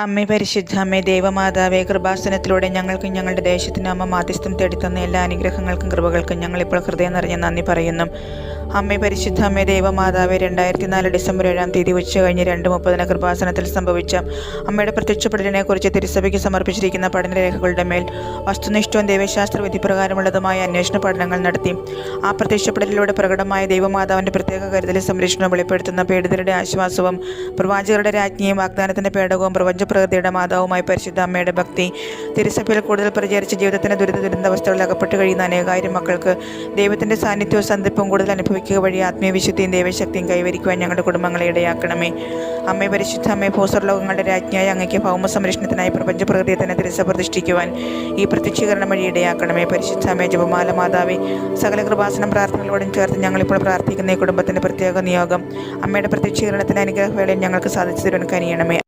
അമ്മേ പരിശുദ്ധ അമ്മേ ദേവമാതാവേ, കൃപാസനത്തിലൂടെ ഞങ്ങൾക്കും ഞങ്ങളുടെ ദേശത്തിനും അമ്മ മാധ്യസ്ഥം തേടിത്തന്ന എല്ലാ അനുഗ്രഹങ്ങൾക്കും കൃപകൾക്കും ഞങ്ങളിപ്പോൾ ഹൃദയം നിറഞ്ഞ നന്ദി പറയുന്നു. അമ്മേ പരിശുദ്ധ അമ്മേ ദേവമാതാവേ, 2004 ഡിസംബർ 7 ഉച്ച കഴിഞ്ഞ് 2:30 കൃപാസനത്തിൽ സംഭവിച്ച അമ്മയുടെ പ്രത്യക്ഷപ്പെടലിനെക്കുറിച്ച് തിരുസഭയ്ക്ക് സമർപ്പിച്ചിരിക്കുന്ന പഠനരേഖകളുടെ മേൽ വസ്തുനിഷ്ഠവും ദൈവശാസ്ത്ര വിധിപ്രകാരമുള്ളതുമായ അന്വേഷണ പഠനങ്ങൾ നടത്തി. ആ പ്രത്യക്ഷപ്പെടലിലൂടെ പ്രകടമായ ദൈവമാതാവിൻ്റെ പ്രത്യേക കരുതലും സംരക്ഷണവും വെളിപ്പെടുത്തുന്ന പീഡിതരുടെ ആശ്വാസവും പ്രവാചകരുടെ രാജ്ഞിയും വാഗ്ദാനത്തിൻ്റെ പേടകവും പ്രകൃതിയുടെ മാതാവുമായി പരിശുദ്ധ അമ്മയുടെ ഭക്തി തിരുസഭയിൽ കൂടുതൽ പ്രചരിച്ച് ജീവിതത്തിൻ്റെ ദുരിതാവസ്ഥകളിൽ അകപ്പെട്ട് കഴിയുന്ന അനേകായിരം മക്കൾക്ക് ദൈവത്തിൻ്റെ സാന്നിധ്യവും സന്ധിപ്പും കൂടുതൽ അനുഭവിക്കുക വഴി ആത്മീയവിശുദ്ധിയും ദൈവശക്തിയും കൈവരിക്കുവാൻ ഞങ്ങളുടെ കുടുംബങ്ങളെ ഇടയാക്കണമേ. അമ്മേ പരിശുദ്ധ അമ്മേ, ഭൂസ്വർലോകങ്ങളുടെ രാജ്ഞിയായ അങ്ങയ്ക്ക് ഭൗമ സംരക്ഷണത്തിനായി പ്രപഞ്ച പ്രകൃതിയെ തന്നെ തിരുസഭ പ്രതിഷ്ഠിക്കുവാൻ ഈ പ്രത്യക്ഷീകരണം വഴി ഇടയാക്കണമേ. പരിശുദ്ധ അമ്മേ, ജപമാല മാതാവേ, സകല കൃപാസനം പ്രാർത്ഥനകളോടും ചേർത്ത് ഞങ്ങളിപ്പോൾ പ്രാർത്ഥിക്കുന്ന ഈ കുടുംബത്തിൻ്റെ പ്രത്യേക നിയോഗം അമ്മയുടെ പ്രത്യക്ഷീകരണത്തിൻ്റെ അനുഗ്രഹവേളയിൽ ഞങ്ങൾക്ക് സാധിച്ചു തരുവാൻ കനിയണമേ.